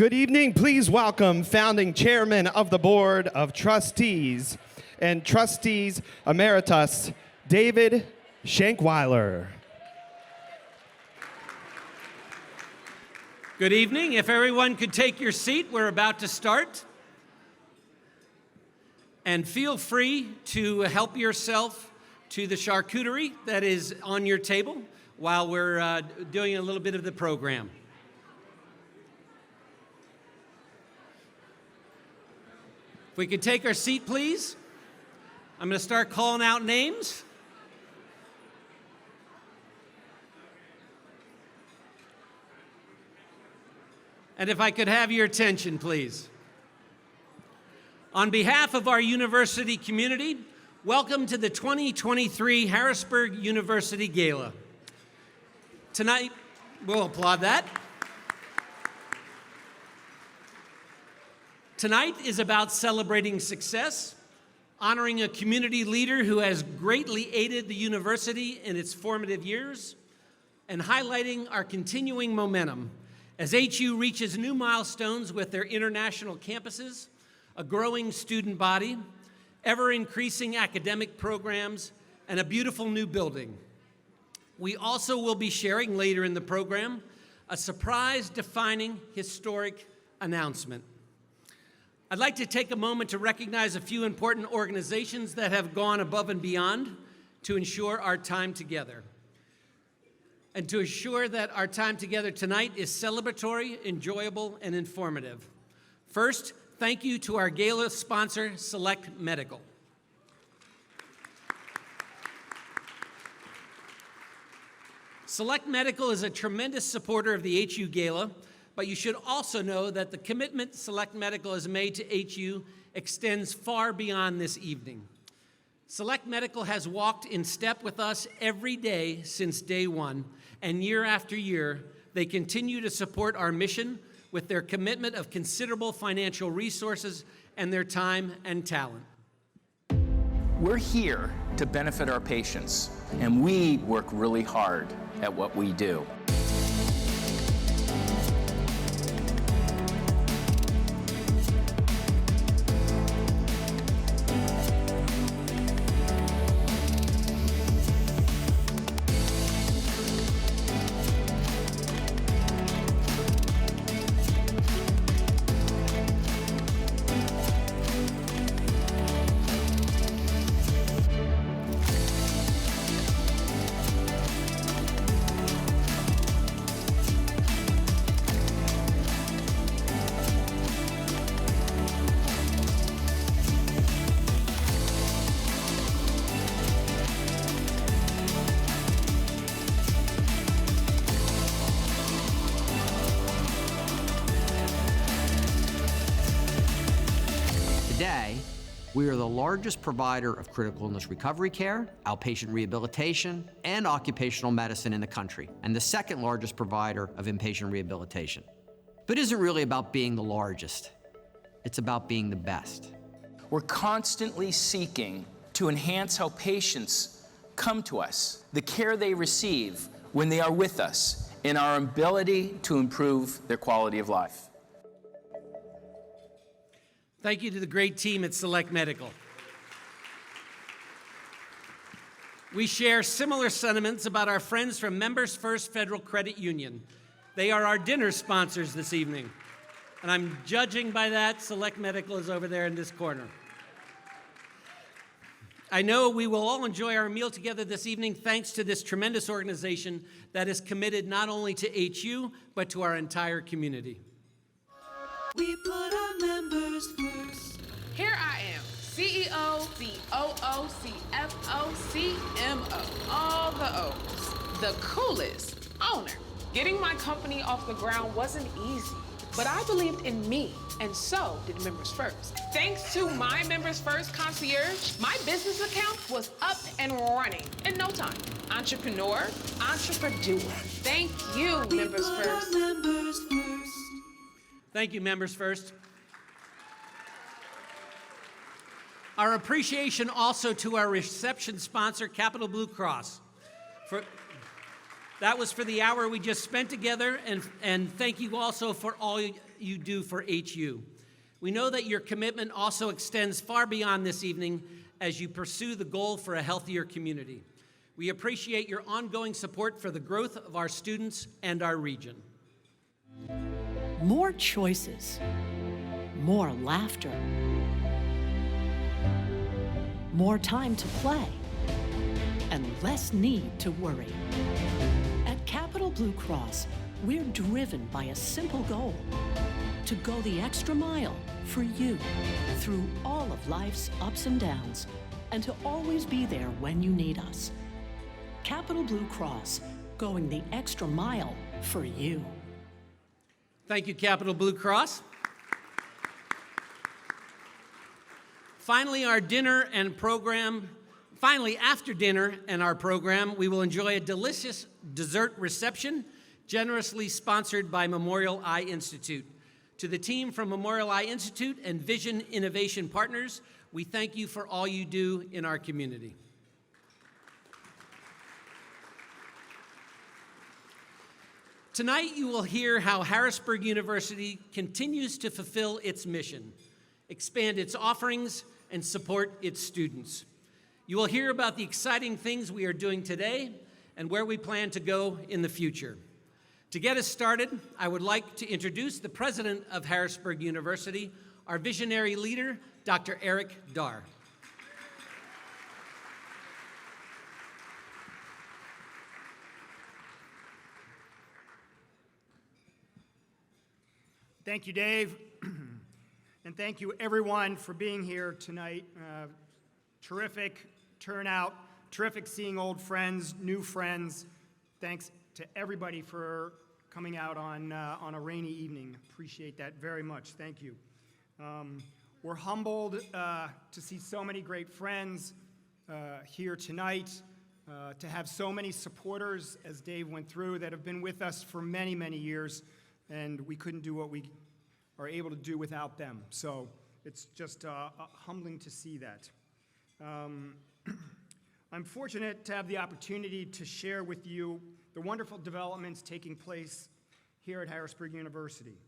Good evening. Please welcome founding chairman of the Board of Trustees and Trustees Emeritus, David Shankweiler. Good evening. If everyone could take your seat, we're about to start. And feel free to help yourself to the charcuterie that is on your table while we're doing a little bit of the program. If we could take our seat, please. I'm going to start calling out names. And if I could have your attention, please. On behalf of our university community, welcome to the 2023 Harrisburg University Gala. Tonight, we'll applaud that. Tonight is about celebrating success, honoring a community leader who has greatly aided the university in its formative years, and highlighting our continuing momentum as HU reaches new milestones with their international campuses, a growing student body, ever-increasing academic programs, and a beautiful new building. We also will be sharing later in the program a surprise-defining historic announcement. I'd like to take a moment to recognize a few important organizations that have gone above and beyond to ensure our time together. And to assure that our time together tonight is celebratory, enjoyable, and informative. First, thank you to our gala sponsor, Select Medical. Select Medical is a tremendous supporter of the HU Gala, but you should also know that the commitment Select Medical has made to HU extends far beyond this evening. Select Medical has walked in step with us every day since day one, and year after year, they continue to support our mission with their commitment of considerable financial resources and their time and talent. We're here to benefit our patients, and we work really hard at what we do. Today, we are the largest provider of critical illness recovery care, outpatient rehabilitation, and occupational medicine in the country, and the second largest provider of inpatient rehabilitation. But it isn't really about being the largest. It's about being the best. We're constantly seeking to enhance how patients come to us, the care they receive when they are with us, and our ability to improve their quality of life. Thank you to the great team at Select Medical. We share similar sentiments about our friends from Members First Federal Credit Union. They are our dinner sponsors this evening. And I'm judging by that, Select Medical is over there in this corner. I know we will all enjoy our meal together this evening thanks to this tremendous organization that is committed not only to HU, but to our entire community. We put our members first. Here I am, CEO, COO, CFO, CMO, all the O's. The coolest owner. Getting my company off the ground wasn't easy, but I believed in me, and so did Members First. Thanks to my Members First concierge, my business account was up and running in no time. Entrepreneur, entrepreneur. Thank you, Members First. Members first. Thank you, Members First. Our appreciation also to our reception sponsor, Capital Blue Cross. That was for the hour we just spent together, and thank you also for all you do for HU. We know that your commitment also extends far beyond this evening as you pursue the goal for a healthier community. We appreciate your ongoing support for the growth of our students and our region. More choices, more laughter, more time to play, and less need to worry. At Capital Blue Cross, we're driven by a simple goal: to go the extra mile for you through all of life's ups and downs, and to always be there when you need us. Capital Blue Cross, going the extra mile for you. Thank you, Capital Blue Cross. Finally, after dinner and our program, we will enjoy a delicious dessert reception, generously sponsored by Memorial Eye Institute. To the team from Memorial Eye Institute and Vision Innovation Partners, we thank you for all you do in our community. Tonight, you will hear how Harrisburg University continues to fulfill its mission, expand its offerings, and support its students. You will hear about the exciting things we are doing today and where we plan to go in the future. To get us started, I would like to introduce the president of Harrisburg University, our visionary leader, Dr. Eric Dar. Thank you, Dave, and thank you everyone for being here tonight. Terrific turnout, terrific seeing old friends, new friends. Thanks to everybody for coming out on a rainy evening. Appreciate that very much. Thank you. We're humbled to see so many great friends here tonight, to have so many supporters, as Dave went through, that have been with us for many, many years, and we couldn't do what we are able to do without them. So it's just humbling to see that. I'm fortunate to have the opportunity to share with you the wonderful developments taking place here at Harrisburg University.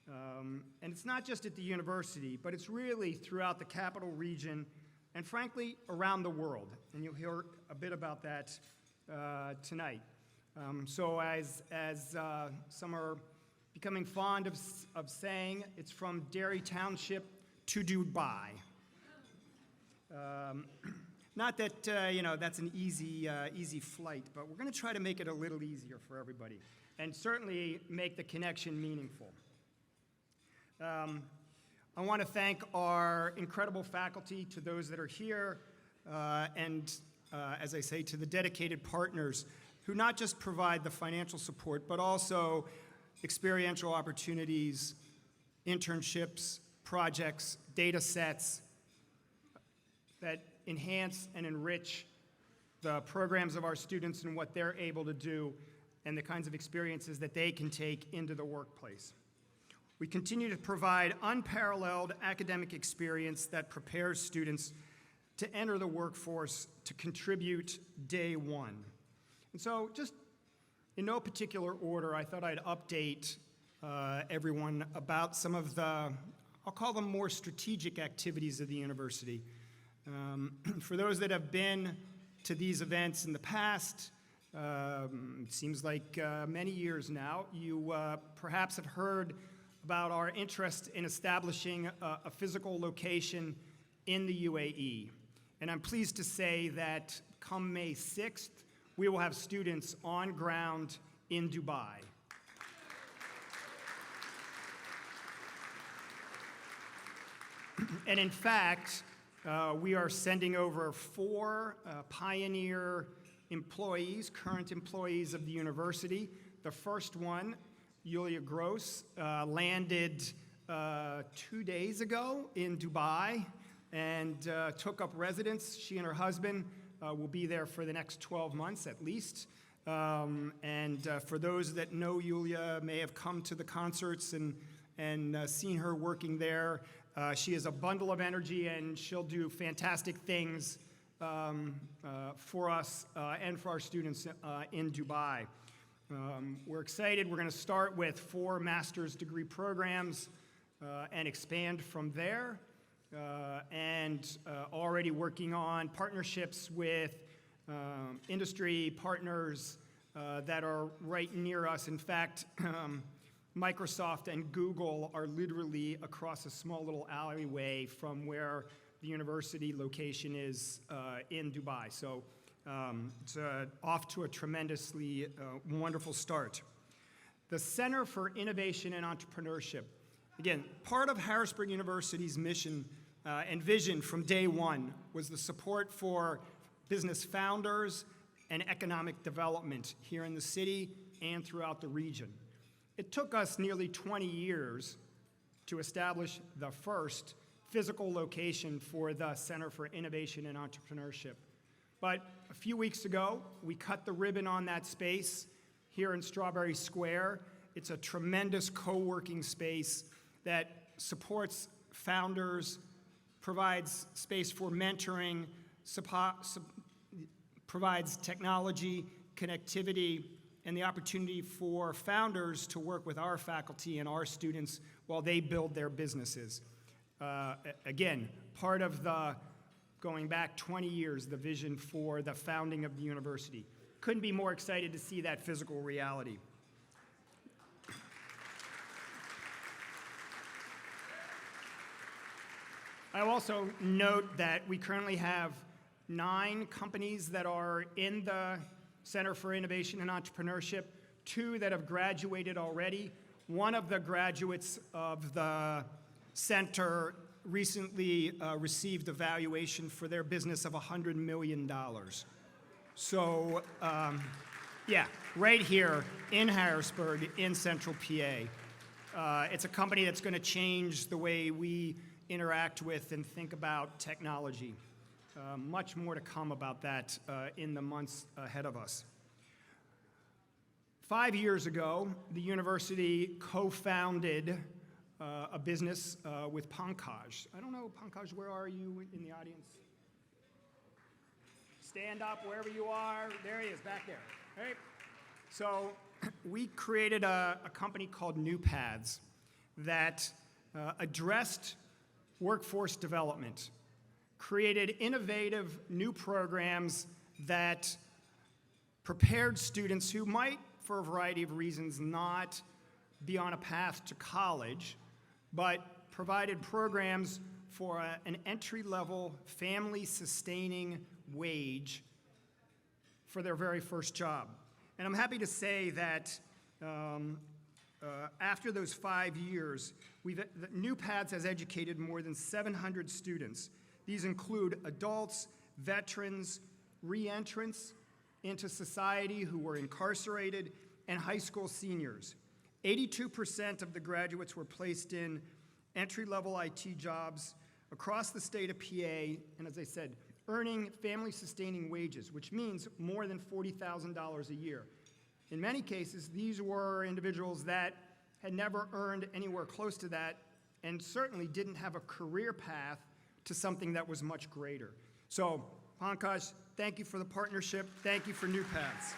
And it's not just at the university, but it's really throughout the capital region and frankly around the world. And you'll hear a bit about that tonight. So as some are becoming fond of saying, it's from Derry Township to Dubai. Not that, that's an easy flight, but we're going to try to make it a little easier for everybody and certainly make the connection meaningful. I want to thank our incredible faculty, to those that are here, and as I say, to the dedicated partners who not just provide the financial support, but also experiential opportunities, internships, projects, data sets that enhance and enrich the programs of our students and what they're able to do and the kinds of experiences that they can take into the workplace. We continue to provide unparalleled academic experience that prepares students to enter the workforce, to contribute day one. And so just in no particular order, I thought I'd update everyone about some of the, I'll call them more strategic activities of the university. For those that have been to these events in the past, it seems like many years now, you perhaps have heard about our interest in establishing a physical location in the UAE. And I'm pleased to say that come May 6th, we will have students on ground in Dubai. And in fact, we are sending over 4 pioneer employees, current employees of the university. The first one, Yulia Gross, landed 2 days ago in Dubai and took up residence. She and her husband will be there for the next 12 months at least. And for those that know Yulia, may have come to the concerts and seen her working there. She is a bundle of energy, and she'll do fantastic things for us and for our students in Dubai. We're excited. We're going to start with 4 master's degree programs and expand from there. Already working on partnerships with industry partners that are right near us. In fact, Microsoft and Google are literally across a small little alleyway from where the university location is in Dubai. So it's off to a tremendously wonderful start. The Center for Innovation and Entrepreneurship. Again, part of Harrisburg University's mission and vision from day one was the support for business founders and economic development here in the city and throughout the region. It took us nearly 20 years to establish the first physical location for the Center for Innovation and Entrepreneurship. But a few weeks ago, we cut the ribbon on that space here in Strawberry Square. It's a tremendous co-working space that supports founders, provides space for mentoring, provides technology, connectivity, and the opportunity for founders to work with our faculty and our students while they build their businesses. Again, part of the, going back 20 years, the vision for the founding of the university. Couldn't be more excited to see that physical reality. I also note that we currently have 9 companies that are in the Center for Innovation and Entrepreneurship, 2 that have graduated already. One of the graduates of the center recently received a valuation for their business of $100 million. So, yeah, right here in Harrisburg, in Central PA. It's a company that's going to change the way we interact with and think about technology. Much more to come about that in the months ahead of us. 5 years ago, the university co-founded a business with Pankaj. I don't know, Pankaj, where are you in the audience? Stand up wherever you are. There he is, back there. All right. So we created a company called New Paths that addressed workforce development, created innovative new programs that prepared students who might, for a variety of reasons, not be on a path to college, but provided programs for an entry-level, family-sustaining wage for their very first job. And I'm happy to say that after those 5 years, New Paths has educated more than 700 students. These include adults, veterans, re-entrants into society who were incarcerated, and high school seniors. 82% of the graduates were placed in entry-level IT jobs across the state of PA, and as I said, earning family-sustaining wages, which means more than $40,000 a year. In many cases, these were individuals that had never earned anywhere close to that and certainly didn't have a career path to something that was much greater. So, Pankaj, thank you for the partnership. Thank you for New Paths.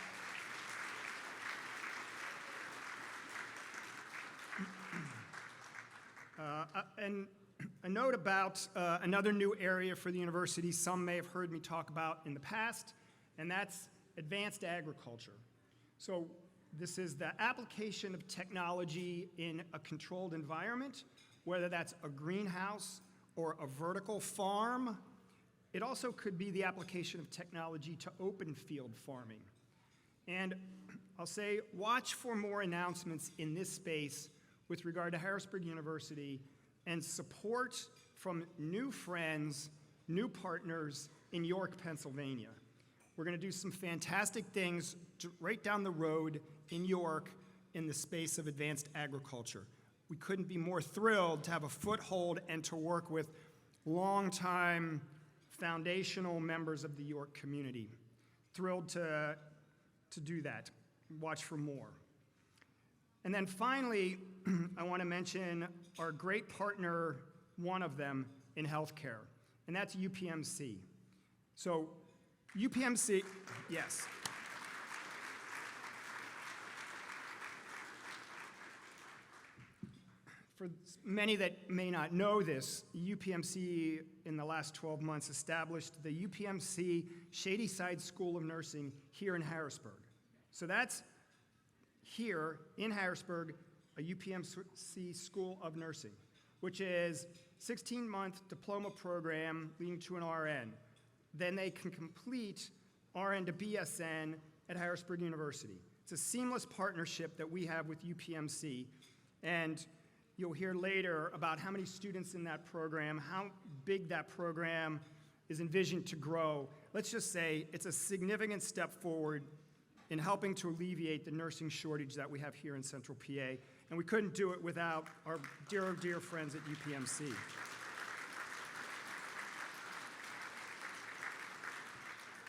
And a note about another new area for the university some may have heard me talk about in the past, and that's advanced agriculture. So this is the application of technology in a controlled environment, whether that's a greenhouse or a vertical farm. It also could be the application of technology to open field farming. And I'll say, watch for more announcements in this space with regard to Harrisburg University and support from new friends, new partners in York, Pennsylvania. We're going to do some fantastic things right down the road in York in the space of advanced agriculture. We couldn't be more thrilled to have a foothold and to work with longtime foundational members of the York community. Thrilled to do that. Watch for more. And then finally, I want to mention our great partner, one of them, in healthcare, and that's UPMC. So UPMC, yes. For many that may not know this, UPMC in the last 12 months established the UPMC Shadyside School of Nursing here in Harrisburg. So that's here in Harrisburg, a UPMC School of Nursing, which is 16-month diploma program leading to an RN. Then they can complete RN to BSN at Harrisburg University. It's a seamless partnership that we have with UPMC, and you'll hear later about how many students in that program, how big that program is envisioned to grow. Let's just say it's a significant step forward in helping to alleviate the nursing shortage that we have here in Central PA, and we couldn't do it without our dear, dear friends at UPMC.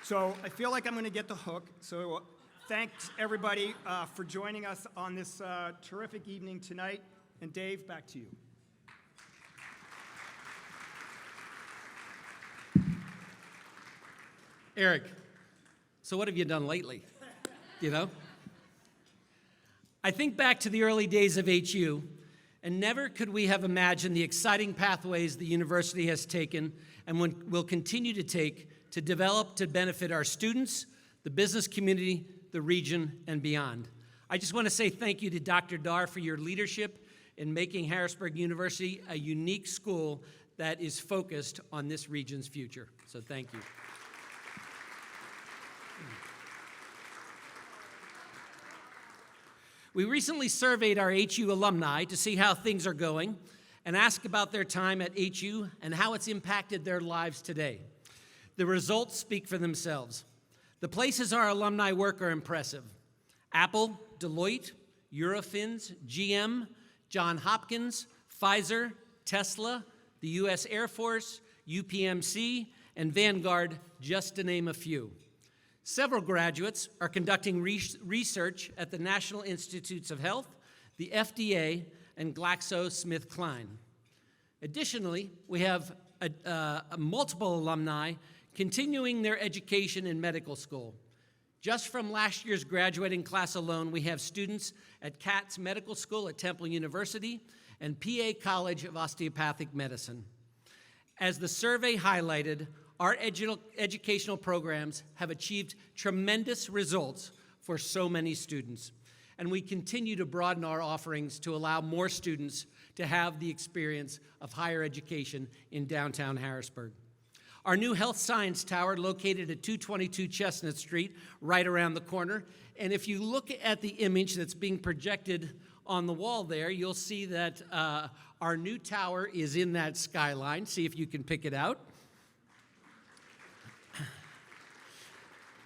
So I feel like I'm going to get the hook, so thanks everybody for joining us on this terrific evening tonight. And Dave, back to you. Eric, so what have you done lately? You know? I think back to the early days of HU, and never could we have imagined the exciting pathways the university has taken and will continue to take to develop to benefit our students, the business community, the region, and beyond. I just want to say thank you to Dr. Dar for your leadership in making Harrisburg University a unique school that is focused on this region's future. So thank you. We recently surveyed our HU alumni to see how things are going and ask about their time at HU and how it's impacted their lives today. The results speak for themselves. The places our alumni work are impressive. Apple, Deloitte, Eurofins, GM, John Hopkins, Pfizer, Tesla, the U.S. Air Force, UPMC, and Vanguard, just to name a few. Several graduates are conducting research at the National Institutes of Health, the FDA, and GlaxoSmithKline. Additionally, we have multiple alumni continuing their education in medical school. Just from last year's graduating class alone, we have students at Katz Medical School at Temple University and PA College of Osteopathic Medicine. As the survey highlighted, our educational programs have achieved tremendous results for so many students, and we continue to broaden our offerings to allow more students to have the experience of higher education in downtown Harrisburg. Our new health science tower located at 222 Chestnut Street, right around the corner. And if you look at the image that's being projected on the wall there, you'll see that our new tower is in that skyline. See if you can pick it out.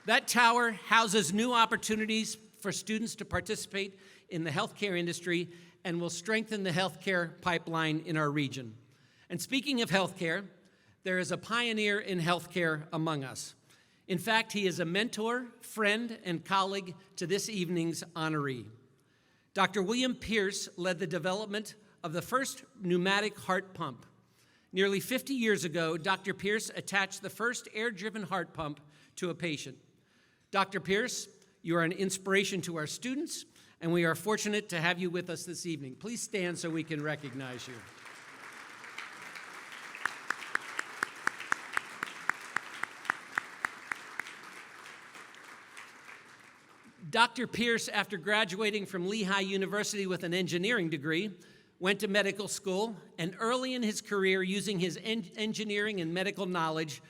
That tower houses new opportunities for students to participate in the healthcare industry and will strengthen the healthcare pipeline in our region. And speaking of healthcare, there is a pioneer in healthcare among us. In fact, he is a mentor, friend, and colleague to this evening's honoree. Dr. William Pierce led the development of the first pneumatic heart pump. Nearly 50 years ago, Dr. Pierce attached the first air-driven heart pump to a patient. Dr. Pierce, you are an inspiration to our students, and we are fortunate to have you with us this evening. Please stand so we can recognize you. Dr. Pierce, after graduating from Lehigh University with an engineering degree, went to medical school, and early in his career using his engineering and medical knowledge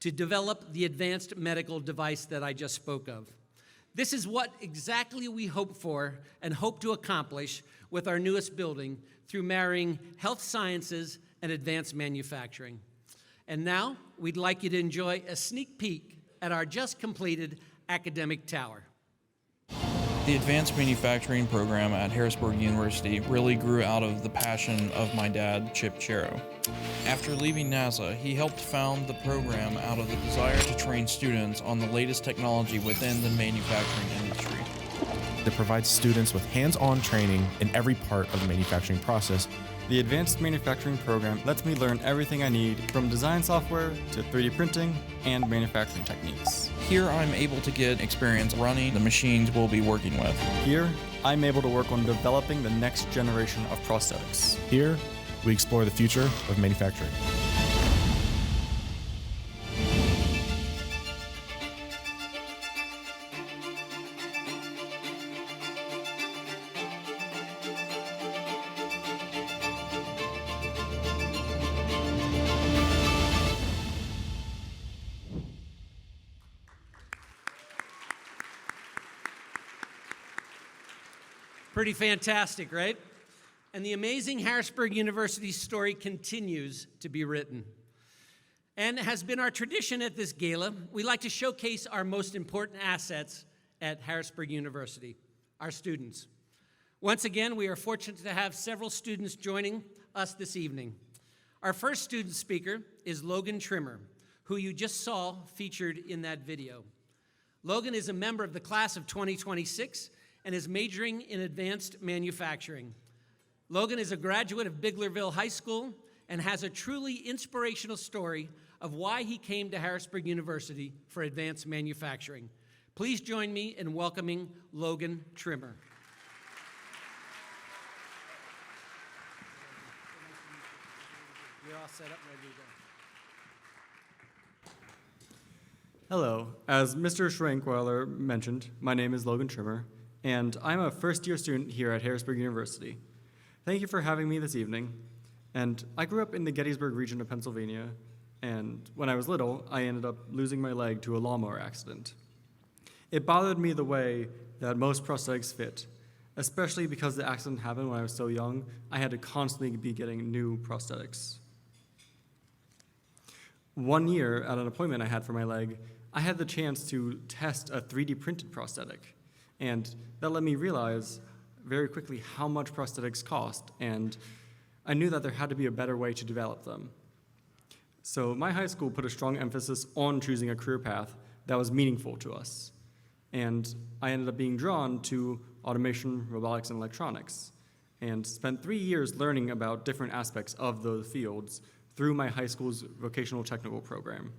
to develop the advanced medical device that I just spoke of. This is what exactly we hope for and hope to accomplish with our newest building through marrying health sciences and advanced manufacturing. And now, we'd like you to enjoy a sneak peek at our just completed academic tower. The advanced manufacturing program at Harrisburg University really grew out of the passion of my dad, Chip Chero. After leaving NASA, he helped found the program out of the desire to train students on the latest technology within the manufacturing industry. That provides students with hands-on training in every part of the manufacturing process The Advanced Manufacturing program lets me learn everything I need from design software to 3D printing and manufacturing techniques. Here I'm able to get experience running the machines we'll be working with. Here, I'm able to work on developing the next generation of prosthetics. Here, we explore the future of manufacturing. Pretty fantastic, right? And the amazing Harrisburg University story continues to be written. And it has been our tradition at this gala, we like to showcase our most important assets at Harrisburg University, our students. Once again, we are fortunate to have several students joining us this evening. Our first student speaker is Logan Trimmer, who you just saw featured in that video. Logan is a member of the class of 2026 and is majoring in advanced manufacturing. Logan is a graduate of Biglerville High School and has a truly inspirational story of why he came to Harrisburg University for advanced manufacturing. Please join me in welcoming Logan Trimmer. You're all set up, ready to go. Hello. As Mr. Schrankweiler mentioned, my name is Logan Trimmer, and I'm a first-year student here at Harrisburg University. Thank you for having me this evening. And I grew up in the Gettysburg region of Pennsylvania, and when I was little, I ended up losing my leg to a lawnmower accident. It bothered me the way that most prosthetics fit, especially because the accident happened when I was so young. I had to constantly be getting new prosthetics. One year, at an appointment I had for my leg, I had the chance to test a 3D printed prosthetic. And that let me realize very quickly how much prosthetics cost, and I knew that there had to be a better way to develop them. So my high school put a strong emphasis on choosing a career path that was meaningful to us. And I ended up being drawn to automation, robotics, and electronics, and spent 3 years learning about different aspects of those fields through my high school's vocational technical program.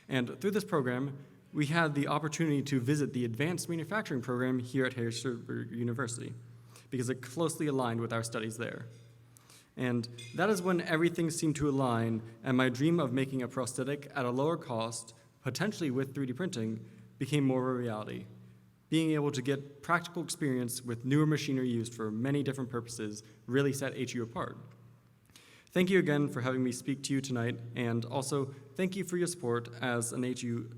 And through this program, we had the opportunity to visit the Advanced Manufacturing program here at Harrisburg University because it closely aligned with our studies there. And that is when everything seemed to align, and my dream of making a prosthetic at a lower cost, potentially with 3D printing, became more of a reality. Being able to get practical experience with newer machinery used for many different purposes really set HU apart. Thank you again for having me speak to you tonight, and also thank you for your support as an HU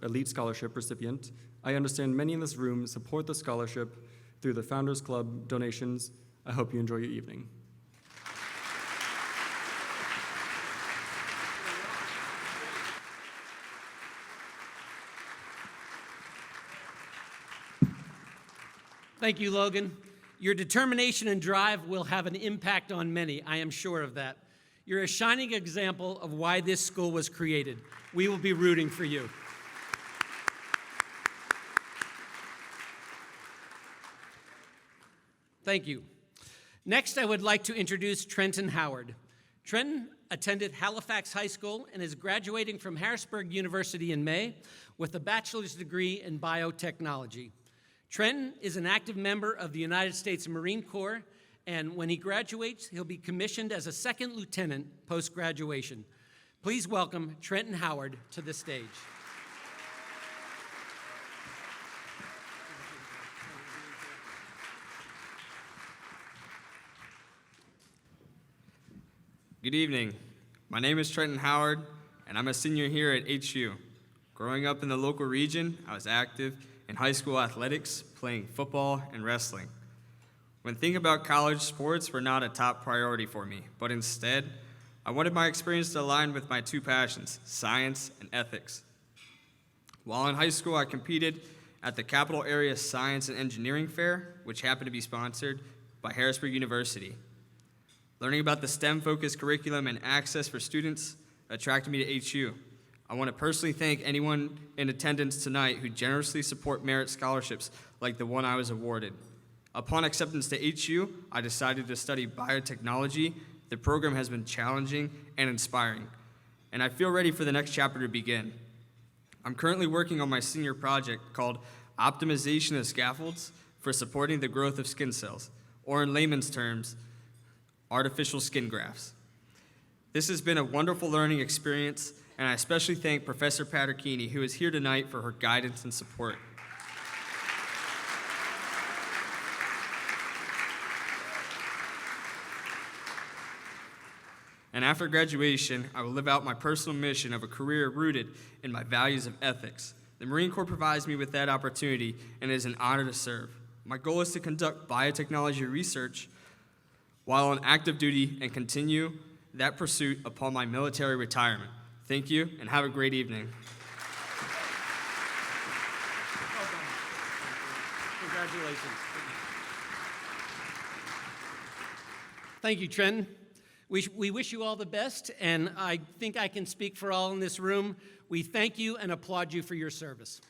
Elite Scholarship recipient. I understand many in this room support the scholarship through the Founders Club donations. I hope you enjoy your evening. Thank you, Logan. Your determination and drive will have an impact on many, I am sure of that. You're a shining example of why this school was created. We will be rooting for you. Thank you. Next, I would like to introduce Trenton Howard. Trenton attended Halifax High School and is graduating from Harrisburg University in May with a bachelor's degree in biotechnology. Trenton is an active member of the United States Marine Corps, and when he graduates, he'll be commissioned as a second lieutenant post-graduation. Please welcome Trenton Howard to the stage. Good evening. My name is Trenton Howard, and I'm a senior here at HU. Growing up in the local region, I was active in high school athletics, playing football and wrestling. When thinking about college, sports were not a top priority for me, but instead, I wanted my experience to align with my two passions, science and ethics. While in high school, I competed at the Capital Area Science and Engineering Fair, which happened to be sponsored by Harrisburg University. Learning about the STEM-focused curriculum and access for students attracted me to HU. I want to personally thank anyone in attendance tonight who generously support merit scholarships like the one I was awarded. Upon acceptance to HU, I decided to study biotechnology. The program has been challenging and inspiring, and I feel ready for the next chapter to begin. I'm currently working on my senior project called Optimization of Scaffolds for Supporting the Growth of Skin Cells, or in layman's terms, artificial skin grafts. This has been a wonderful learning experience, and I especially thank Professor Patterkini, who is here tonight, for her guidance and support. And after graduation, I will live out my personal mission of a career rooted in my values of ethics. The Marine Corps provides me with that opportunity, and it is an honor to serve. My goal is to conduct biotechnology research while on active duty and continue that pursuit upon my military retirement. Thank you, and have a great evening. Congratulations. Thank you, Trenton. We wish you all the best, and I think I can speak for all in this room. We thank you and applaud you for your service.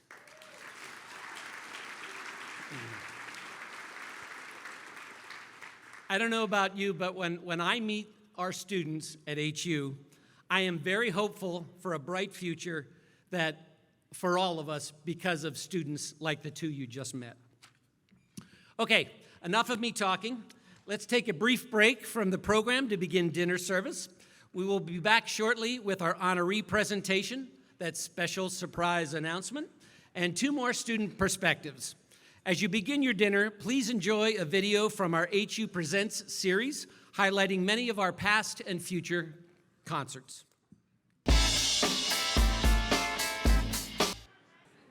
I don't know about you, but when I meet our students at HU, I am very hopeful for a bright future that for all of us because of students like the two you just met. Okay, enough of me talking. Let's take a brief break from the program to begin dinner service. We will be back shortly with our honoree presentation, that special surprise announcement, and 2 more student perspectives. As you begin your dinner, please enjoy a video from our HU Presents series, highlighting many of our past and future concerts.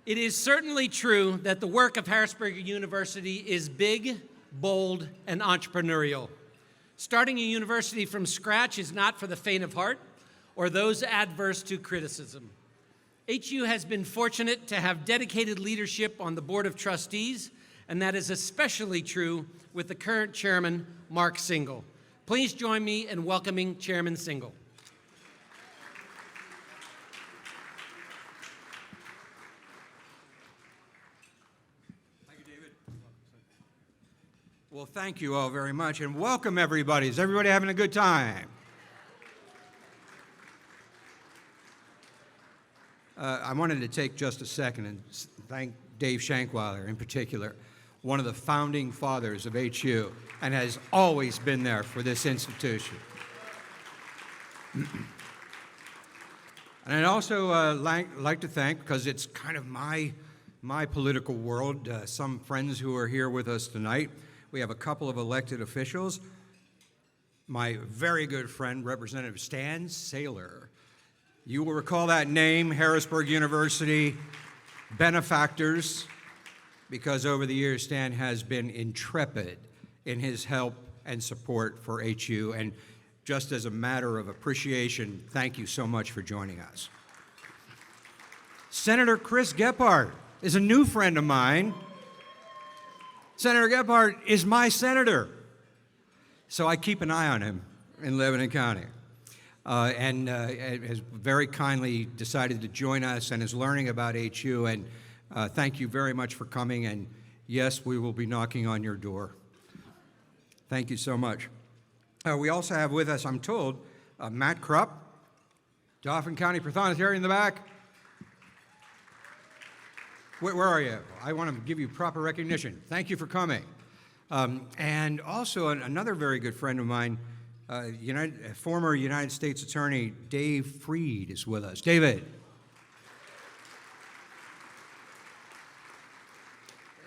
It is certainly true that the work of Harrisburg University is big, bold, and entrepreneurial. Starting a university from scratch is not for the faint of heart or those adverse to criticism. HU has been fortunate to have dedicated leadership on the Board of Trustees, and that is especially true with the current chairman, Mark Singal. Please join me in welcoming Chairman Singal. Well, thank you all very much, and welcome everybody. Is everybody having a good time? I wanted to take just a second and thank Dave Shankweiler in particular, one of the founding fathers of HU, and has always been there for this institution. And I'd also like to thank, because it's kind of my political world, some friends who are here with us tonight. We have a couple of elected officials. My very good friend, Representative Stan Saylor. You will recall that name, Harrisburg University benefactors, because over the years, Stan has been intrepid in his help and support for HU. And just as a matter of appreciation, thank you so much for joining us. Senator Chris Gephardt is a new friend of mine. Senator Gephardt is my senator, so I keep an eye on him in Lebanon County, and has very kindly decided to join us and is learning about HU, and thank you very much for coming, and yes, we will be knocking on your door. Thank you so much. We also have with us, I'm told, Matt Krupp, Dauphin County Prothonotary in the back. Where are you? I want to give you proper recognition. Thank you for coming. And also another very good friend of mine, former United States Attorney Dave Freed is with us. David.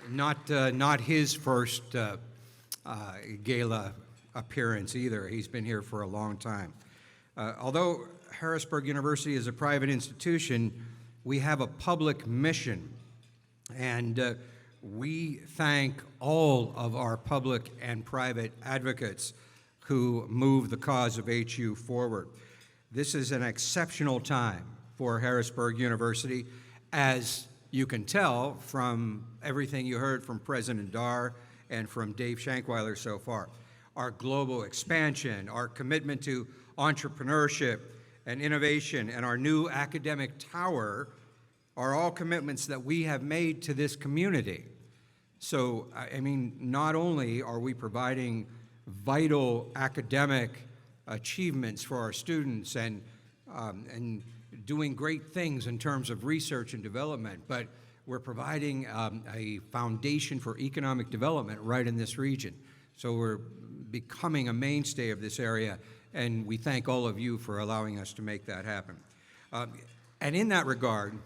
Not his first gala appearance either. He's been here for a long time. Although Harrisburg University is a private institution, we have a public mission. And we thank all of our public and private advocates who move the cause of HU forward. This is an exceptional time for Harrisburg University, as you can tell from everything you heard from President Dar and from Dave Shankweiler so far. Our global expansion, our commitment to entrepreneurship and innovation, and our new academic tower are all commitments that we have made to this community. So, I mean, not only are we providing vital academic achievements for our students and doing great things in terms of research and development, but we're providing a foundation for economic development right in this region. So we're becoming a mainstay of this area, and we thank all of you for allowing us to make that happen. And in that regard,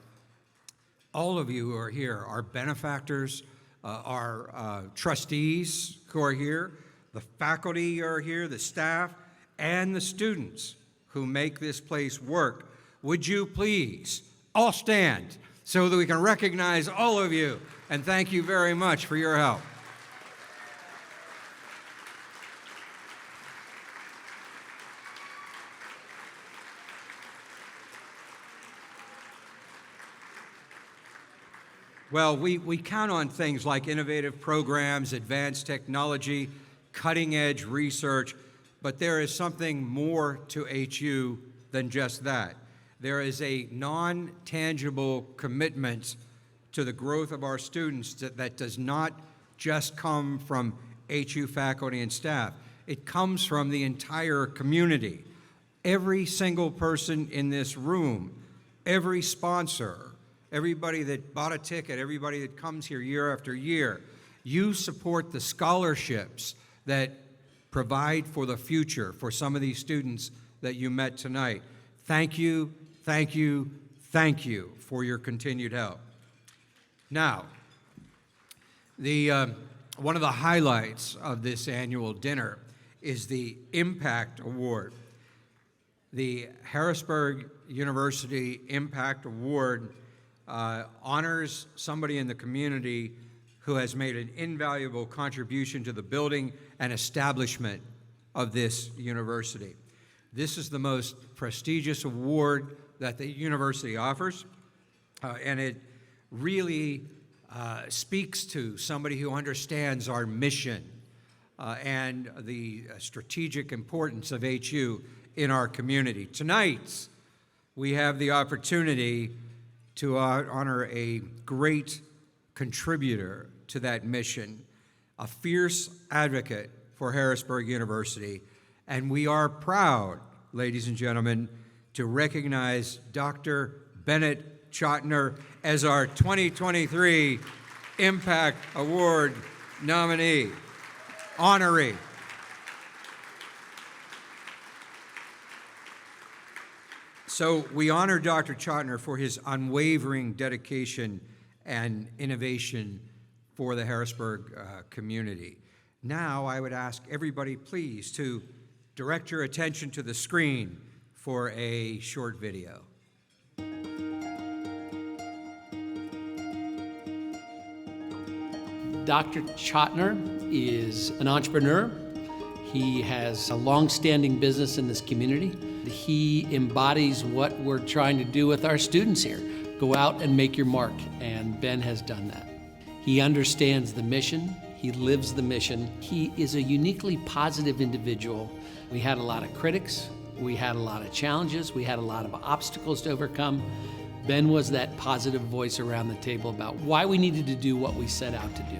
all of you who are here, our benefactors, our trustees who are here, the faculty who are here, the staff, and the students who make this place work, would you please all stand so that we can recognize all of you, and thank you very much for your help. Well, we count on things like innovative programs, advanced technology, cutting-edge research, but there is something more to HU than just that. There is a non-tangible commitment to the growth of our students that does not just come from HU faculty and staff. It comes from the entire community. Every single person in this room, every sponsor, everybody that bought a ticket, everybody that comes here year after year, you support the scholarships that provide for the future for some of these students that you met tonight. Thank you, thank you, thank you for your continued help. Now, one of the highlights of this annual dinner is the Impact Award. The Harrisburg University Impact Award honors somebody in the community who has made an invaluable contribution to the building and establishment of this university. This is the most prestigious award that the university offers, and it really speaks to somebody who understands our mission and the strategic importance of HU in our community. Tonight, we have the opportunity to honor a great contributor to that mission, a fierce advocate for Harrisburg University, and we are proud, ladies and gentlemen, to recognize Dr. Bennett Chotiner as our 2023 Impact Award nominee, honoree. So we honor Dr. Chotiner for his unwavering dedication and innovation for the Harrisburg community. Now I would ask everybody please to direct your attention to the screen for a short video. Dr. Chotiner is an entrepreneur. He has a long-standing business in this community. He embodies what we're trying to do with our students here. Go out and make your mark, and Ben has done that. He understands the mission. He lives the mission. He is a uniquely positive individual. We had a lot of critics. We had a lot of challenges. We had a lot of obstacles to overcome. Ben was that positive voice around the table about why we needed to do what we set out to do.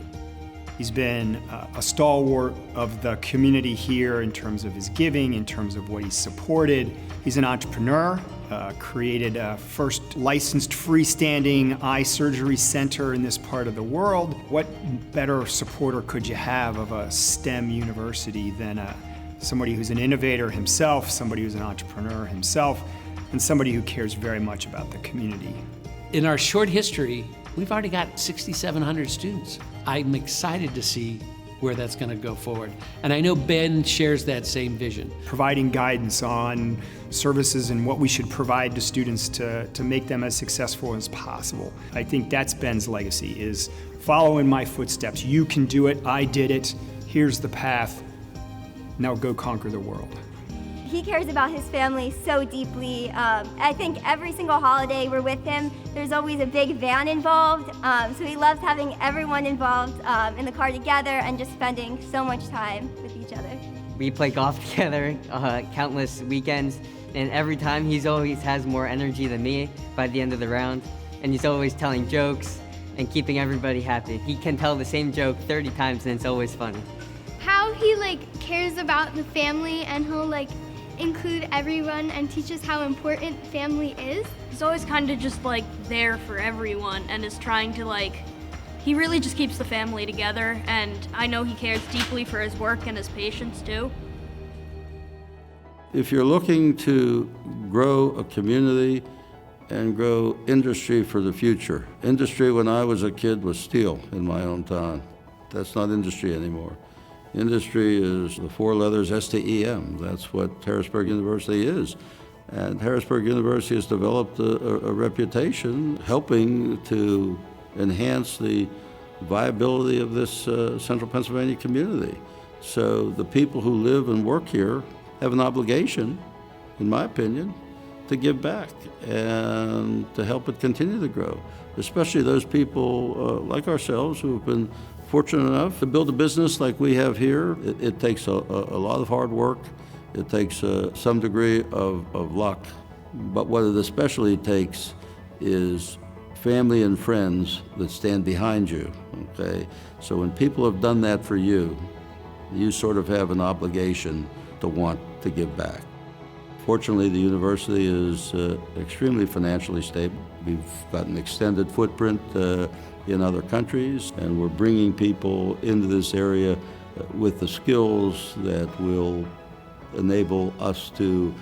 He's been a stalwart of the community here in terms of his giving, in terms of what he's supported. He's an entrepreneur, created a first licensed freestanding eye surgery center in this part of the world. What better supporter could you have of a STEM university than somebody who's an innovator himself, somebody who's an entrepreneur himself, and somebody who cares very much about the community. In our short history, we've already got 6,700 students. I'm excited to see where that's going to go forward. And I know Ben shares that same vision. Providing guidance on services and what we should provide to students to make them as successful as possible. I think that's Ben's legacy, is follow in my footsteps. You can do it, I did it, here's the path, now go conquer the world. He cares about his family so deeply. I think every single holiday we're with him, there's always a big van involved. So he loves having everyone involved in the car together and just spending so much time with each other. We play golf together countless weekends, and every time he always has more energy than me by the end of the round. And he's always telling jokes, and keeping everybody happy. He can tell the same joke 30 times and it's always funny. How he cares about the family, and he'll include everyone and teach us how important family is. He's always kind of just there for everyone and is trying to he really just keeps the family together, and I know he cares deeply for his work and his patients too. If you're looking to grow a community and grow industry for the future, industry when I was a kid was steel in my own town. That's not industry anymore. Industry is the four letters STEM. That's what Harrisburg University is. And Harrisburg University has developed a reputation helping to enhance the viability of this central Pennsylvania community. So the people who live and work here have an obligation, in my opinion, to give back and to help it continue to grow, especially those people like ourselves who have been fortunate enough to build a business like we have here. It takes a lot of hard work. It takes some degree of luck. But what it especially takes is family and friends that stand behind you, okay? So when people have done that for you, you sort of have an obligation to want to give back. Fortunately, the university is extremely financially stable. We've got an extended footprint in other countries, and we're bringing people into this area with the skills that will enable us to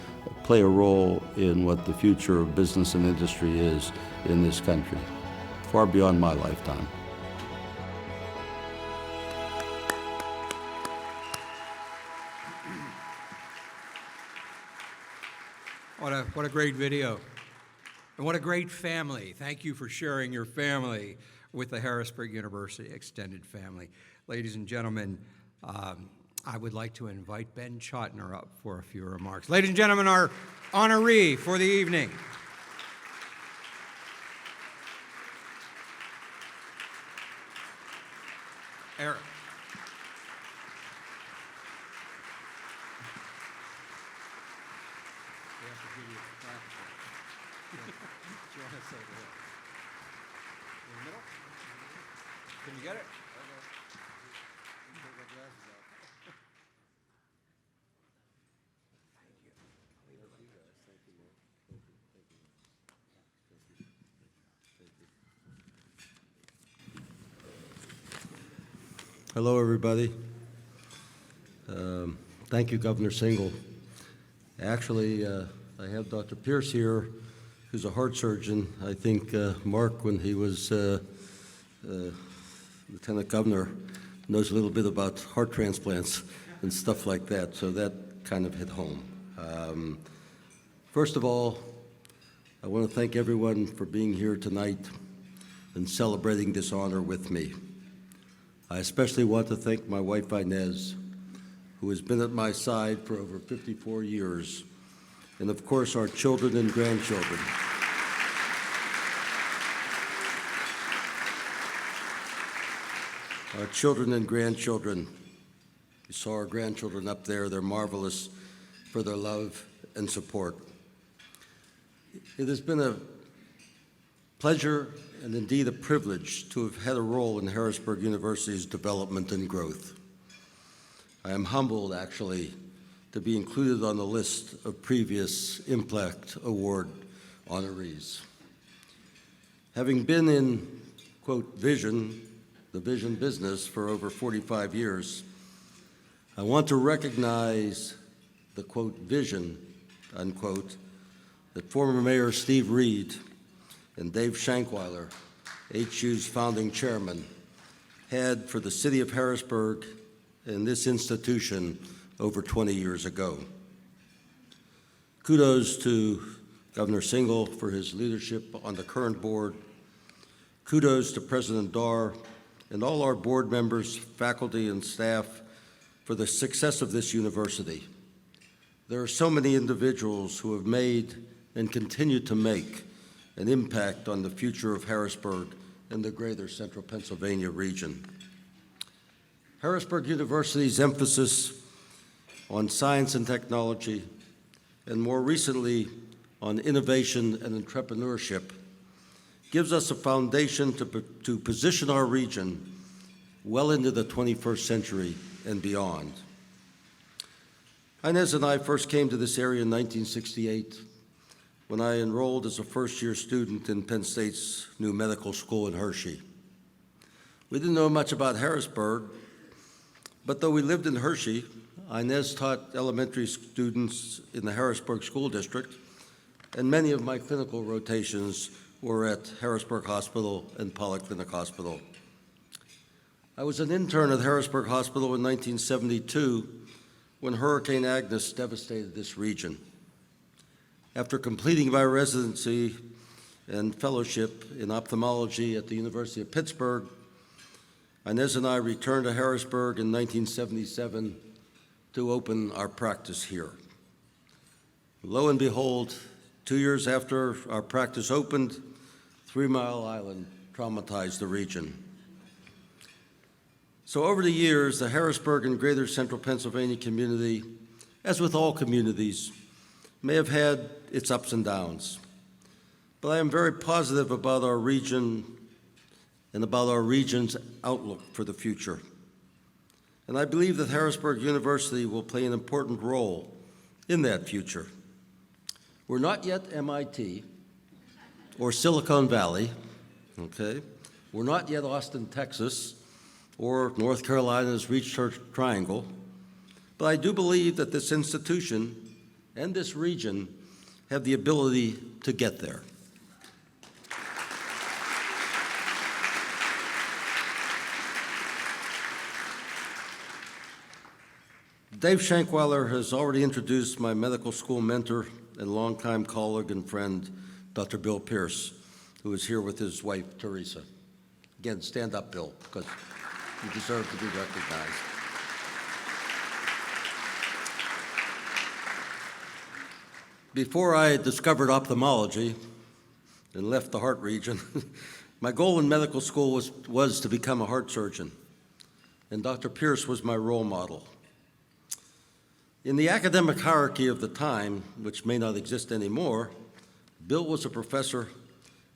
play a role in what the future of business and industry is in this country, far beyond my lifetime. What a great video. And what a great family. Thank you for sharing your family with the Harrisburg University extended family. Ladies and gentlemen, I would like to invite Bennett Chotiner up for a few remarks. Ladies and gentlemen, our honoree for the evening. Eric. Can you get it? Hello, everybody. Thank you, Governor Singal. Actually, I have Dr. Pierce here, who's a heart surgeon. I think Mark, when he was Lieutenant Governor, knows a little bit about heart transplants and stuff like that, so that kind of hit home. First of all, I want to thank everyone for being here tonight and celebrating this honor with me. I especially want to thank my wife, Inez, who has been at my side for over 54 years, and of course, our children and grandchildren. Our children and grandchildren. You saw our grandchildren up there. They're marvelous for their love and support. It has been a pleasure and indeed a privilege to have had a role in Harrisburg University's development and growth. I am humbled, actually, to be included on the list of previous Impact Award honorees. Having been in, quote, vision, the vision business for over 45 years, I want to recognize the, quote, vision, unquote, that former Mayor Steve Reed and Dave Shankweiler, HU's founding chairman, had for the city of Harrisburg and this institution over 20 years ago. Kudos to Governor Singal for his leadership on the current board. Kudos to President Dar and all our board members, faculty, and staff for the success of this university. There are so many individuals who have made and continue to make an impact on the future of Harrisburg and the greater central Pennsylvania region. Harrisburg University's emphasis on science and technology, and more recently on innovation and entrepreneurship, gives us a foundation to position our region well into the 21st century and beyond. Inez and I first came to this area in 1968 when I enrolled as a first-year student in Penn State's new medical school in Hershey. We didn't know much about Harrisburg, but though we lived in Hershey, Inez taught elementary students in the Harrisburg School District, and many of my clinical rotations were at Harrisburg Hospital and Polyclinic Hospital. I was an intern at Harrisburg Hospital in 1972 when Hurricane Agnes devastated this region. After completing my residency and fellowship in ophthalmology at the University of Pittsburgh, Inez and I returned to Harrisburg in 1977 to open our practice here. Lo and behold, 2 years after our practice opened, 3 Mile Island traumatized the region. So over the years, the Harrisburg and Greater Central Pennsylvania community, as with all communities, may have had its ups and downs. But I am very positive about our region and about our region's outlook for the future. And I believe that Harrisburg University will play an important role in that future. We're not yet MIT or Silicon Valley, okay? We're not yet Austin, Texas, or North Carolina's Research Triangle, but I do believe that this institution and this region have the ability to get there. Dave Shankweiler has already introduced my medical school mentor and longtime colleague and friend, Dr. Bill Pierce, who is here with his wife, Teresa. Again, stand up, Bill, because you deserve to be recognized. Before I discovered ophthalmology and left the heart region, my goal in medical school was to become a heart surgeon, and Dr. Pierce was my role model. In the academic hierarchy of the time, which may not exist anymore, Bill was a professor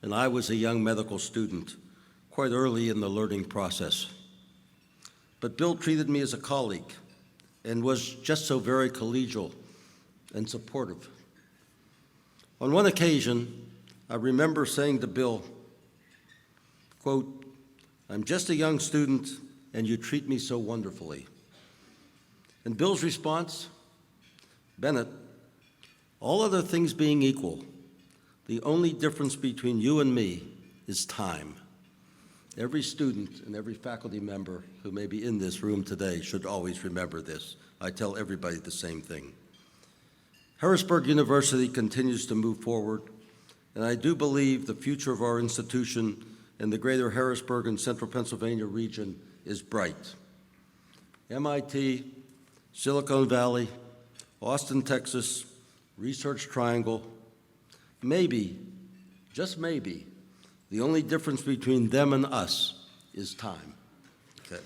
and I was a young medical student, quite early in the learning process. But Bill treated me as a colleague and was just so very collegial and supportive. On one occasion, I remember saying to Bill, quote, "I'm just a young student and you treat me so wonderfully." And Bill's response, "Bennett, all other things being equal, the only difference between you and me is time." Every student and every faculty member who may be in this room today should always remember this. I tell everybody the same thing. Harrisburg University continues to move forward, and I do believe the future of our institution and the greater Harrisburg and Central Pennsylvania region is bright. MIT, Silicon Valley, Austin, Texas, Research Triangle, maybe, just maybe, the only difference between them and us is time. Okay.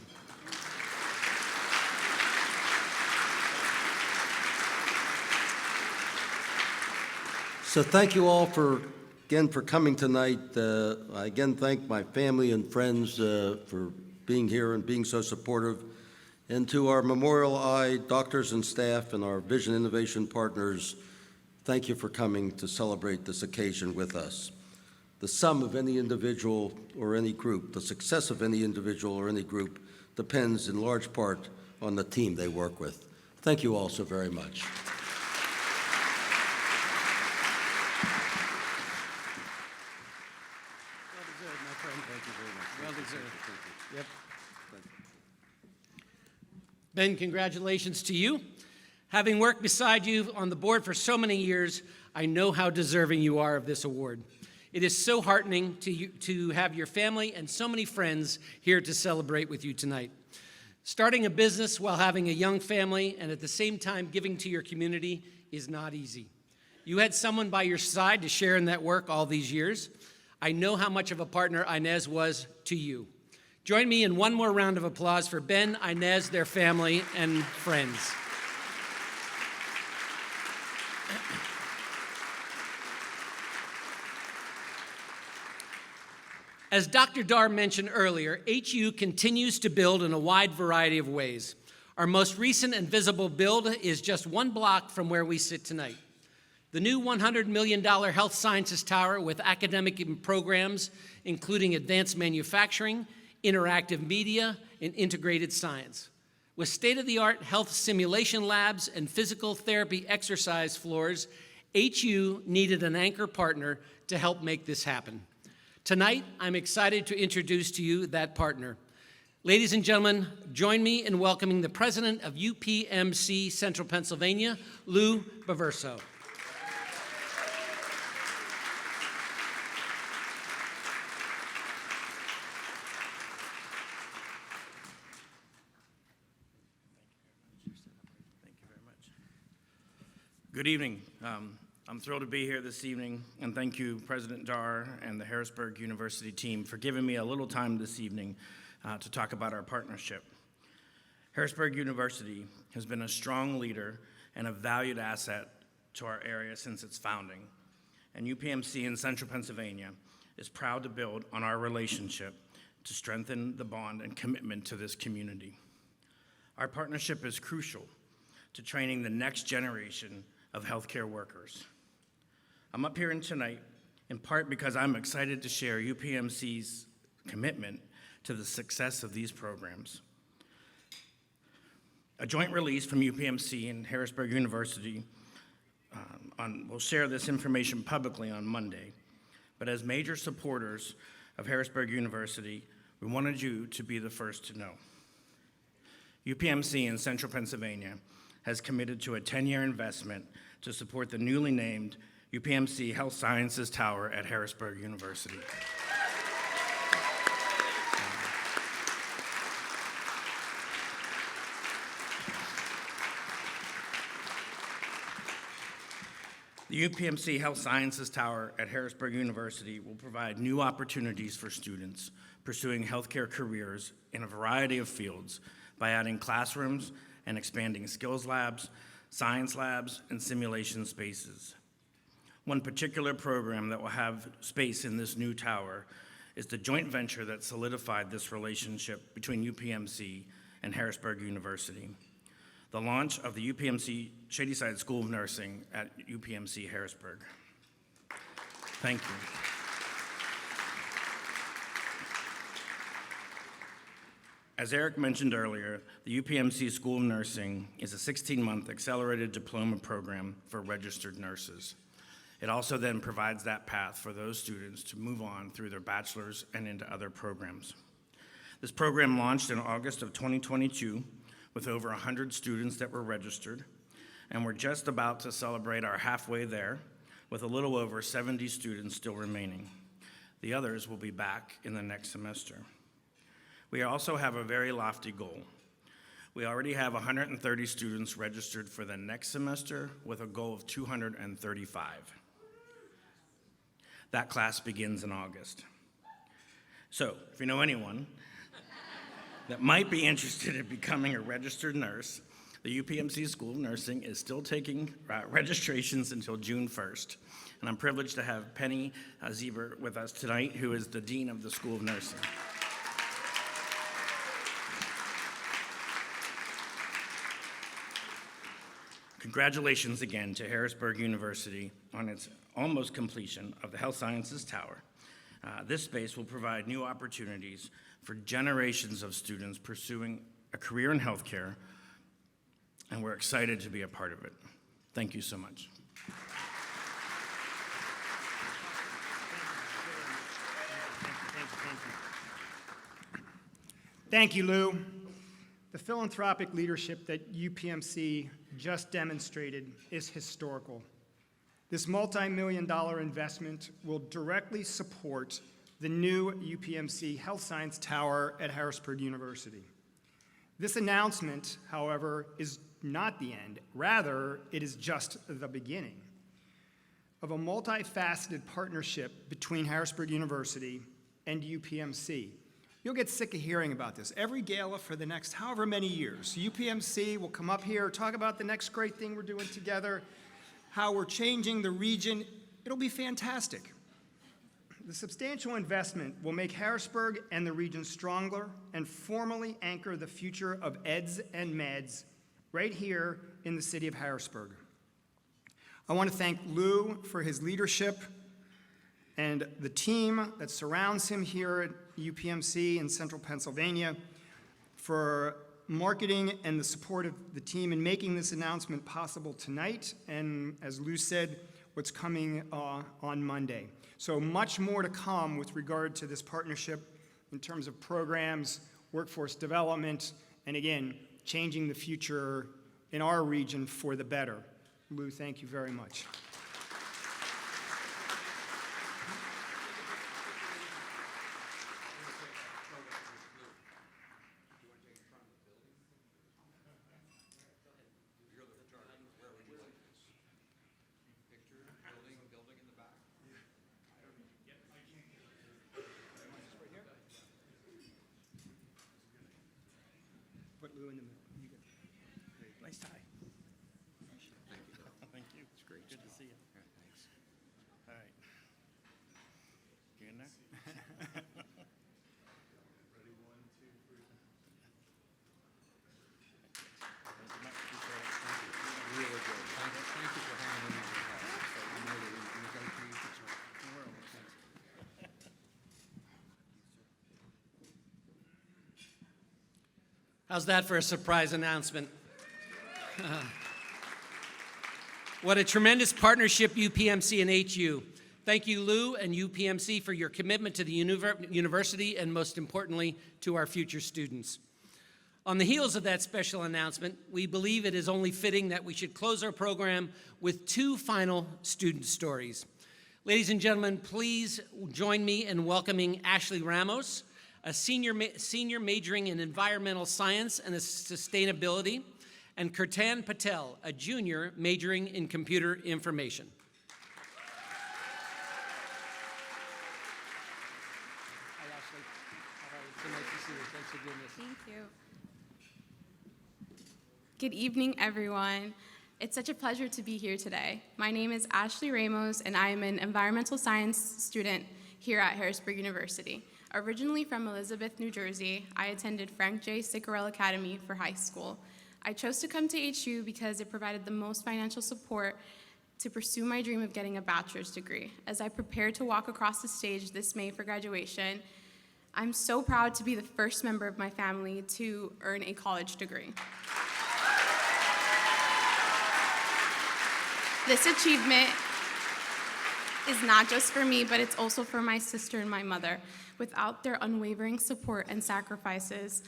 So thank you all for coming tonight. I again thank my family and friends for being here and being so supportive. And to our Memorial Eye doctors and staff and our Vision Innovation partners, thank you for coming to celebrate this occasion with us. The sum of any individual or any group, the success of any individual or any group depends in large part on the team they work with. Thank you all so very much. Yep. Ben, congratulations to you. Having worked beside you on the board for so many years, I know how deserving you are of this award. It is so heartening to have your family and so many friends here to celebrate with you tonight. Starting a business while having a young family and at the same time giving to your community is not easy. You had someone by your side to share in that work all these years. I know how much of a partner Inez was to you. Join me in one more round of applause for Ben, Inez, their family, and friends. As Dr. Dar mentioned earlier, HU continues to build in a wide variety of ways. Our most recent and visible build is just 1 block from where we sit tonight. The new $100 million Health Sciences Tower with academic programs including advanced manufacturing, interactive media, and integrated science. With state-of-the-art health simulation labs and physical therapy exercise floors, HU needed an anchor partner to help make this happen. Tonight, I'm excited to introduce to you that partner. Ladies and gentlemen, join me in welcoming the president of UPMC Central Pennsylvania, Lou Baverso. Good evening. I'm thrilled to be here this evening, and thank you, President Dar and the Harrisburg University team, for giving me a little time this evening to talk about our partnership. Harrisburg University has been a strong leader and a valued asset to our area since its founding, and UPMC in Central Pennsylvania is proud to build on our relationship to strengthen the bond and commitment to this community. Our partnership is crucial to training the next generation of healthcare workers. I'm up here tonight in part because I'm excited to share UPMC's commitment to the success of these programs. A joint release from UPMC and Harrisburg University will share this information publicly on Monday, but as major supporters of Harrisburg University, we wanted you to be the first to know. UPMC in Central Pennsylvania has committed to a 10-year investment to support the newly named UPMC Health Sciences Tower at Harrisburg University. The UPMC Health Sciences Tower at Harrisburg University will provide new opportunities for students pursuing healthcare careers in a variety of fields by adding classrooms and expanding skills labs, science labs, and simulation spaces. One particular program that will have space in this new tower is the joint venture that solidified this relationship between UPMC and Harrisburg University, the launch of the UPMC Shadyside School of Nursing at UPMC Harrisburg. Thank you. As Eric mentioned earlier, the UPMC School of Nursing is a 16-month accelerated diploma program for registered nurses. It also then provides that path for those students to move on through their bachelor's and into other programs. This program launched in August of 2022 with over 100 students that were registered, and we're just about to celebrate our halfway there with a little over 70 students still remaining. The others will be back in the next semester. We also have a very lofty goal. We already have 130 students registered for the next semester with a goal of 235. That class begins in August. So, if you know anyone that might be interested in becoming a registered nurse, the UPMC School of Nursing is still taking registrations until June 1st. And I'm privileged to have Penny Zieber with us tonight, who is the Dean of the School of Nursing. Congratulations again to Harrisburg University on its almost completion of the Health Sciences Tower. This space will provide new opportunities for generations of students pursuing a career in healthcare, and we're excited to be a part of it. Thank you so much. Thank you, Lou. The philanthropic leadership that UPMC just demonstrated is historical. This multi-million-dollar investment will directly support the new UPMC Health Science Tower at Harrisburg University. This announcement, however, is not the end. Rather, it is just the beginning of a multifaceted partnership between Harrisburg University and UPMC. You'll get sick of hearing about this. Every gala for the next however many years, UPMC will come up here, talk about the next great thing we're doing together, how we're changing the region. It'll be fantastic. The substantial investment will make Harrisburg and the region stronger and formally anchor the future of eds and meds right here in the city of Harrisburg. I want to thank Lou for his leadership and the team that surrounds him here at UPMC in Central Pennsylvania for marketing and the support of the team in making this announcement possible tonight, and as Lou said, what's coming on Monday. So much more to come with regard to this partnership in terms of programs, workforce development, and again, changing the future in our region for the better. Lou, thank you very much. Put Lou in the middle. You go. Nice tie. Thank you. It's great. Good to see you. Thanks. All right. You in there? Ready? 1, 2, 3. Really good. Thank you for hanging in there. I know that we got to use this one. How's that for a surprise announcement? What a tremendous partnership, UPMC and HU. Thank you, Lou and UPMC, for your commitment to the university and, most importantly, to our future students. On the heels of that special announcement, we believe it is only fitting that we should close our program with 2 final student stories. Ladies and gentlemen, please join me in welcoming Ashley Ramos, a senior majoring in environmental science and sustainability, and Kirtan Patel, a junior majoring in computer information. Hi, Ashley. How are you? So nice to see you. Thanks for doing this. Thank you. Good evening, everyone. It's such a pleasure to be here today. My name is Ashley Ramos, and I am an environmental science student here at Harrisburg University. Originally from Elizabeth, New Jersey, I attended Frank J. Ciccarelli Academy for high school. I chose to come to HU because it provided the most financial support to pursue my dream of getting a bachelor's degree. As I prepare to walk across the stage this May for graduation, I'm so proud to be the first member of my family to earn a college degree. This achievement is not just for me, but it's also for my sister and my mother. Without their unwavering support and sacrifices,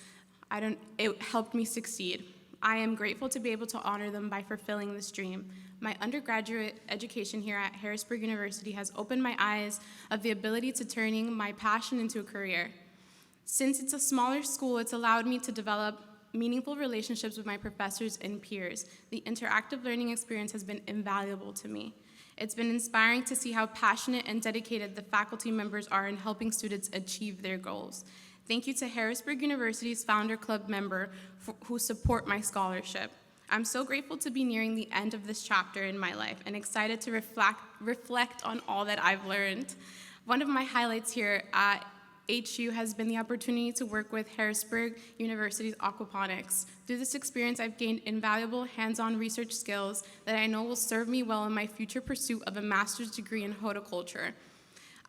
it helped me succeed. I am grateful to be able to honor them by fulfilling this dream. My undergraduate education here at Harrisburg University has opened my eyes of the ability to turning my passion into a career. Since it's a smaller school, it's allowed me to develop meaningful relationships with my professors and peers. The interactive learning experience has been invaluable to me. It's been inspiring to see how passionate and dedicated the faculty members are in helping students achieve their goals. Thank you to Harrisburg University's Founder Club member who support my scholarship. I'm so grateful to be nearing the end of this chapter in my life and excited to reflect on all that I've learned. One of my highlights here at HU has been the opportunity to work with Harrisburg University's aquaponics. Through this experience, I've gained invaluable hands-on research skills that I know will serve me well in my future pursuit of a master's degree in horticulture.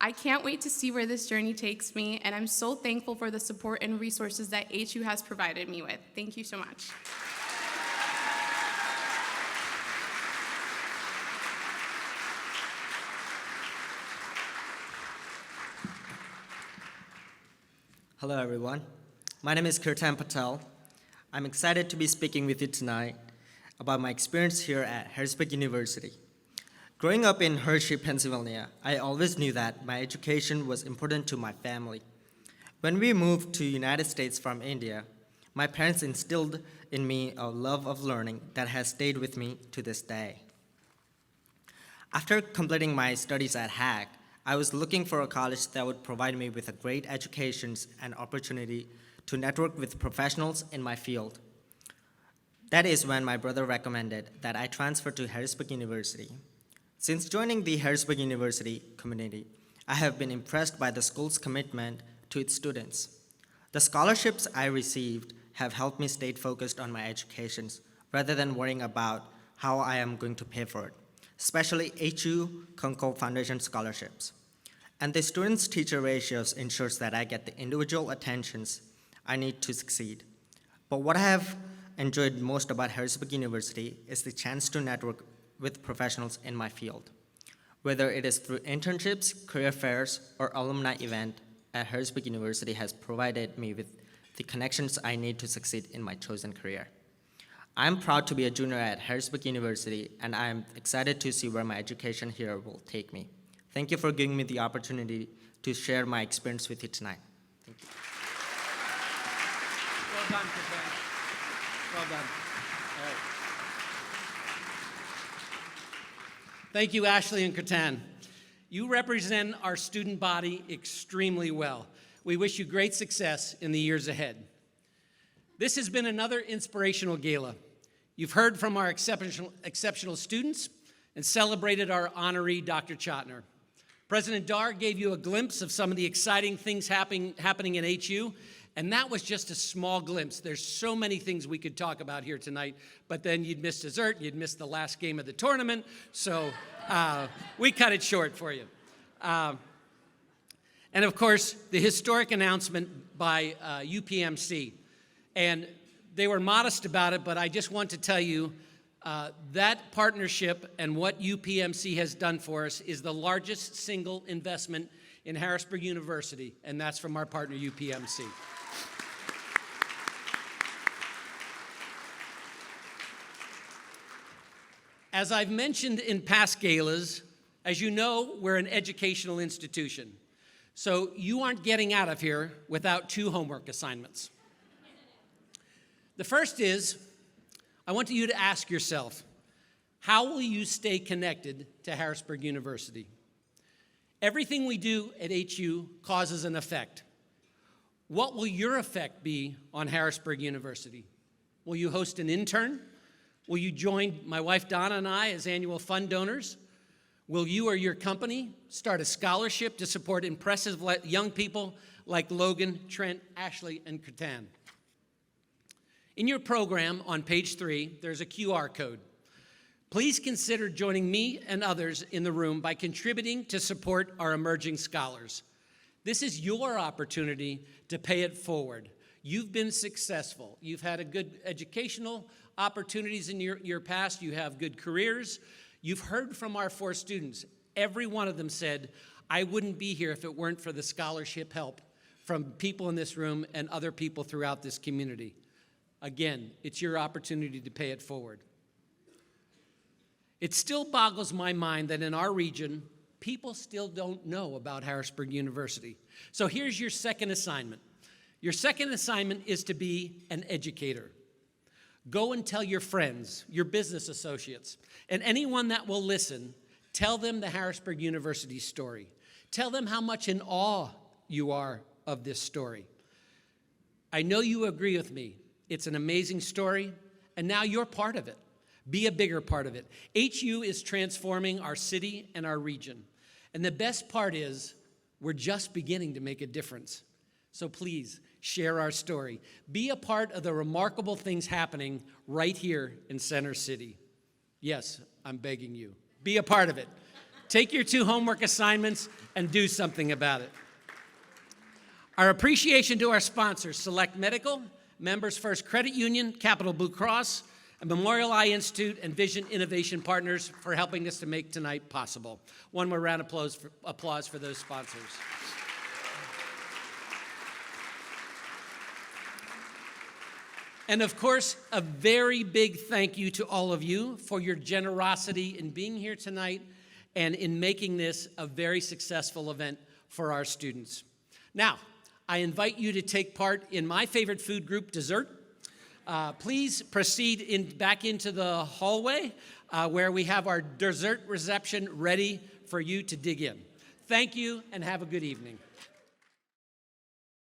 I can't wait to see where this journey takes me, and I'm so thankful for the support and resources that HU has provided me with. Thank you so much. Hello, everyone. My name is Kirtan Patel. I'm excited to be speaking with you tonight about my experience here at Harrisburg University. Growing up in Hershey, Pennsylvania, I always knew that my education was important to my family. When we moved to the United States from India, my parents instilled in me a love of learning that has stayed with me to this day. After completing my studies at HAG, I was looking for a college that would provide me with a great education and opportunity to network with professionals in my field. That is when my brother recommended that I transfer to Harrisburg University. Since joining the Harrisburg University community, I have been impressed by the school's commitment to its students. The scholarships I received have helped me stay focused on my education rather than worrying about how I am going to pay for it, especially HU Concord Foundation scholarships. And the students-teacher ratios ensures that I get the individual attentions I need to succeed. But what I have enjoyed most about Harrisburg University is the chance to network with professionals in my field. Whether it is through internships, career fairs, or alumni event at Harrisburg University has provided me with the connections I need to succeed in my chosen career. I'm proud to be a junior at Harrisburg University, and I'm excited to see where my education here will take me. Thank you for giving me the opportunity to share my experience with you tonight. Thank you. Well done, Katan. Well done. All right. Thank you, Ashley and Katan. You represent our student body extremely well. We wish you great success in the years ahead. This has been another inspirational gala. You've heard from our exceptional students and celebrated our honoree, Dr. Chotiner. President Dar gave you a glimpse of some of the exciting things happening in HU, and that was just a small glimpse. There's so many things we could talk about here tonight, but then you'd miss dessert, you'd miss the last game of the tournament, so we cut it short for you. And of course, the historic announcement by UPMC. And they were modest about it, but I just want to tell you that partnership and what UPMC has done for us is the largest single investment in Harrisburg University, and that's from our partner UPMC. As I've mentioned in past galas, as you know, we're an educational institution. So you aren't getting out of here without 2 homework assignments. The first is, I want you to ask yourself, how will you stay connected to Harrisburg University? Everything we do at HU causes an effect. What will your effect be on Harrisburg University? Will you host an intern? Will you join my wife Donna and I as annual fund donors? Will you or your company start a scholarship to support impressive young people like Logan, Trent, Ashley, and Katan? In your program on page 3, there's a QR code. Please consider joining me and others in the room by contributing to support our emerging scholars. This is your opportunity to pay it forward. You've been successful. You've had a good educational opportunities in your past. You have good careers. You've heard from our 4 students. Every one of them said, I wouldn't be here if it weren't for the scholarship help from people in this room and other people throughout this community. Again, it's your opportunity to pay it forward. It still boggles my mind that in our region, people still don't know about Harrisburg University. So here's your second assignment. Your second assignment is to be an educator. Go and tell your friends, your business associates, and anyone that will listen, tell them the Harrisburg University story. Tell them how much in awe you are of this story. I know you agree with me. It's an amazing story, and now you're part of it. Be a bigger part of it. HU is transforming our city and our region. And the best part is we're just beginning to make a difference. So please, share our story. Be a part of the remarkable things happening right here in Center City. Yes, I'm begging you. Be a part of it. Take your 2 homework assignments and do something about it. Our appreciation to our sponsors, Select Medical, Members First Credit Union, Capital Blue Cross, and Memorial Eye Institute and Vision Innovation Partners for helping us to make tonight possible. One more round of applause for those sponsors. And of course, a very big thank you to all of you for your generosity in being here tonight and in making this a very successful event for our students. Now, I invite you to take part in my favorite food group, dessert. Please proceed back into the hallway where we have our dessert reception ready for you to dig in. Thank you and have a good evening.